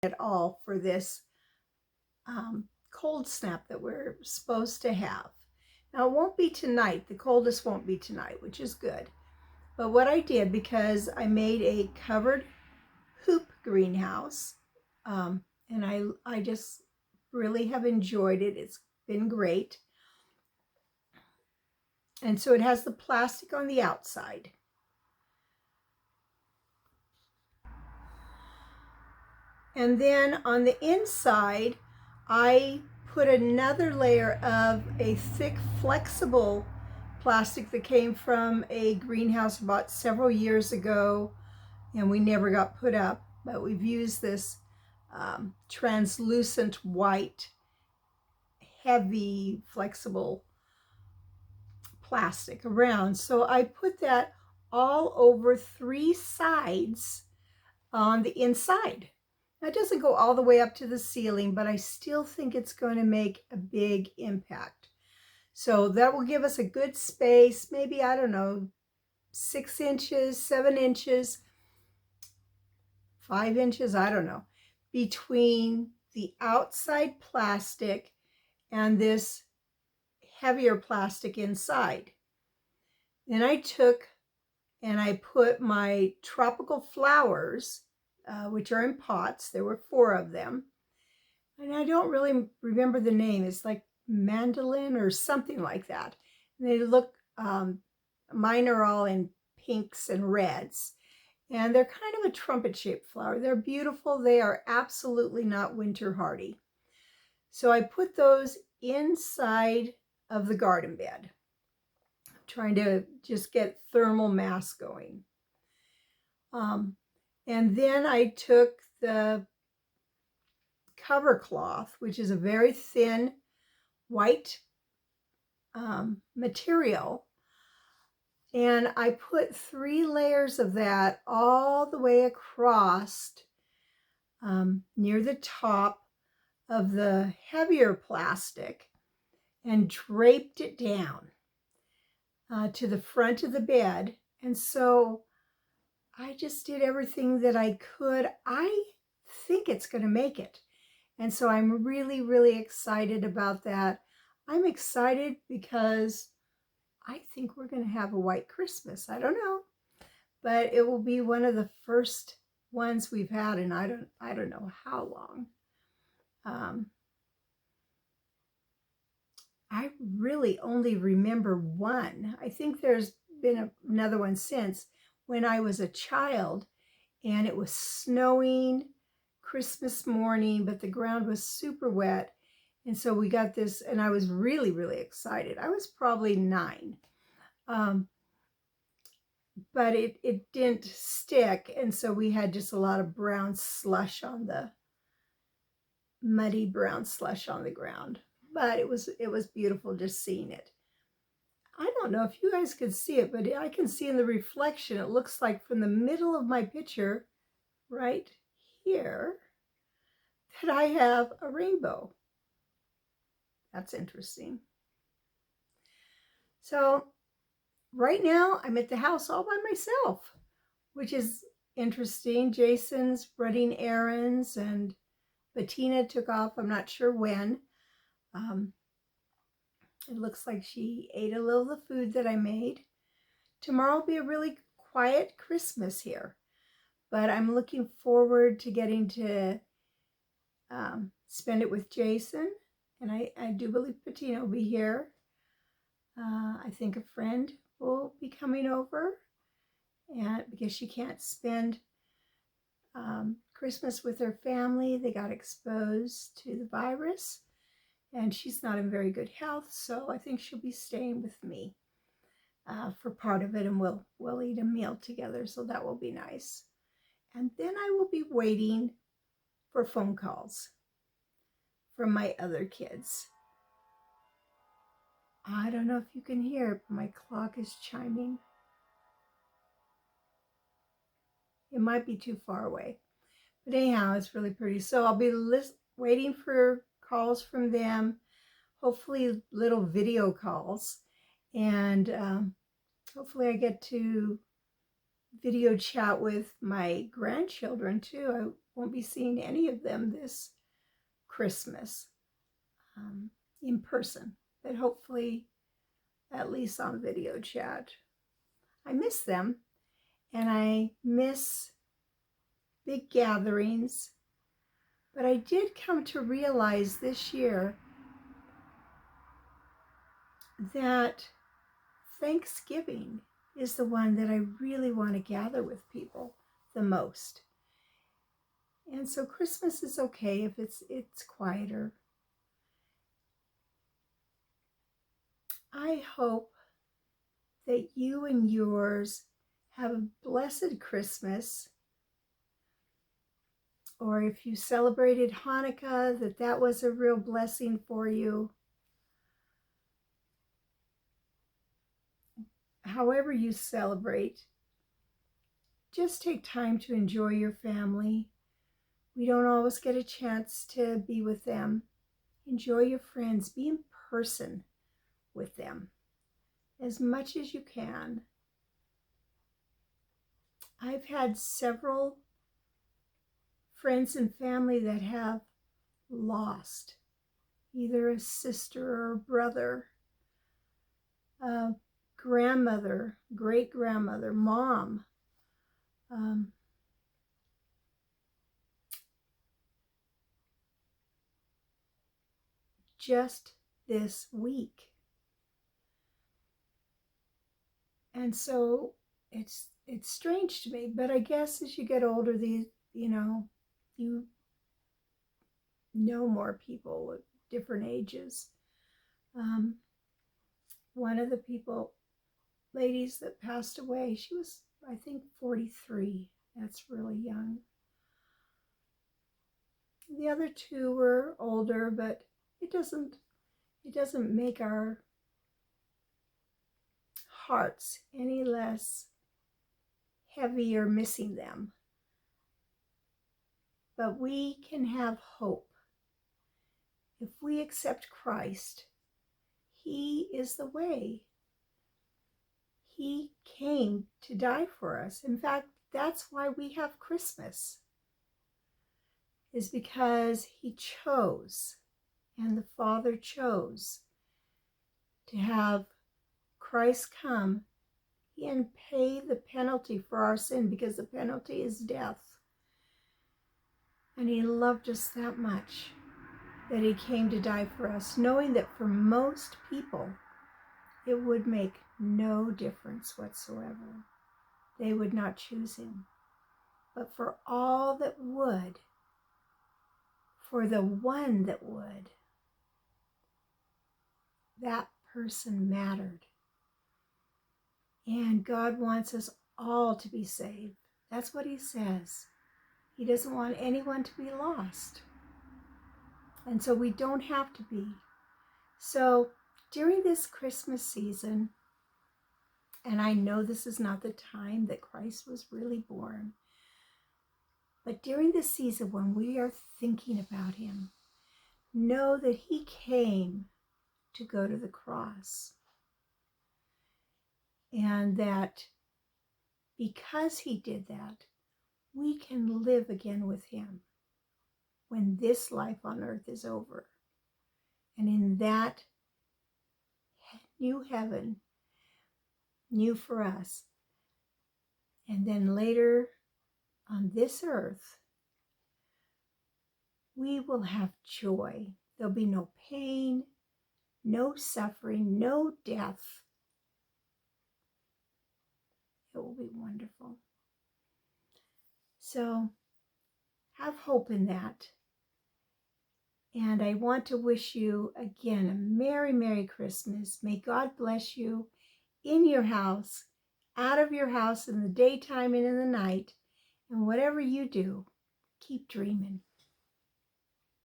at all for this cold snap that we're supposed to have. Now it won't be tonight, the coldest won't be tonight, which is good. But what I did, because I made a covered hoop greenhouse, and I just really have enjoyed it. It's been great. And so it has the plastic on the outside. And then on the inside, I put another layer of a thick, flexible plastic that came from a greenhouse bought several years ago, and we never got put up, but we've used this translucent white, heavy, flexible plastic around. So I put that all over 3 sides on the inside. Now, it doesn't go all the way up to the ceiling, but I still think it's going to make a big impact. So that will give us a good space, maybe, I don't know, 6 inches, 7 inches, 5 inches, I don't know, between the outside plastic and this heavier plastic inside. Then I took and I put my tropical flowers, which are in pots. There were 4 of them. And I don't really remember the name. It's like mandolin or something like that. And they look, mine are all in pinks and reds. And they're kind of a trumpet-shaped flower. They're beautiful. They are absolutely not winter hardy. So I put those inside of the garden bed, trying to just get thermal mass going. And then I took the cover cloth, which is a very thin white material, and I put 3 layers of that all the way across near the top of the heavier plastic and draped it down to the front of the bed. And so I just did everything that I could. I think it's going to make it. And so I'm really, really excited about that. I'm excited because I think we're going to have a white Christmas. I don't know, but it will be one of the first ones we've had in I don't know how long. I really only remember one. I think there's been another one since, when I was a child, and it was snowing Christmas morning, but the ground was super wet. And so we got this, and I was really, really excited. I was probably 9. But it didn't stick, and so we had just a lot of brown slush on the, muddy brown slush on the ground. But it was beautiful just seeing it. I don't know if you guys could see it, but I can see in the reflection, it looks like from the middle of my picture right here that I have a rainbow. That's interesting. So right now I'm at the house all by myself, which is interesting. Jason's running errands and Bettina took off, I'm not sure when. It looks like she ate a little of the food that I made. Tomorrow will be a really quiet Christmas here, but I'm looking forward to getting to spend it with Jason, and I do believe Bettina will be here. I think a friend will be coming over, and because she can't spend Christmas with her family, they got exposed to the virus, and she's not in very good health, so I think she'll be staying with me for part of it, and we'll eat a meal together, so that will be nice. And then I will be waiting for phone calls from my other kids. I don't know if you can hear it, but my clock is chiming. It might be too far away, but anyhow, it's really pretty. So I'll be waiting for calls from them, hopefully little video calls, and hopefully I get to video chat with my grandchildren too. I won't be seeing any of them this Christmas in person, but hopefully at least on video chat. I miss them, and I miss big gatherings, but I did come to realize this year that Thanksgiving is the one that I really want to gather with people the most. And so Christmas is okay if it's quieter. I hope that you and yours have a blessed Christmas, or if you celebrated Hanukkah, that was a real blessing for you. However you celebrate, just take time to enjoy your family. We don't always get a chance to be with them. Enjoy your friends. Be in person with them as much as you can. I've had several friends and family that have lost either a sister or a brother, a grandmother, great-grandmother, mom. Just this week. And so it's strange to me, but I guess as you get older, you know more people at different ages. One of the ladies that passed away, she was, I think, 43. That's really young. The other two were older, but it doesn't make our hearts any less heavy or missing them. But we can have hope. If we accept Christ, He is the way. He came to die for us. In fact, that's why we have Christmas, is because He chose, and the Father chose, to have Christ come and pay the penalty for our sin, because the penalty is death. And He loved us that much that He came to die for us, knowing that for most people it would make no difference whatsoever. They would not choose Him. But for all that would, for the one that would, that person mattered. And God wants us all to be saved. That's what He says. He doesn't want anyone to be lost. And so we don't have to be. So during this Christmas season, and I know this is not the time that Christ was really born, but during this season when we are thinking about Him, know that He came to go to the cross. And that because He did that, we can live again with Him when this life on earth is over. And in that new heaven, new for us, and then later on this earth, we will have joy. There'll be no pain, no suffering, no death. It will be wonderful. So have hope in that. And I want to wish you again a Merry, Merry Christmas. May God bless you in your house, out of your house, in the daytime and in the night. And whatever you do, keep dreaming.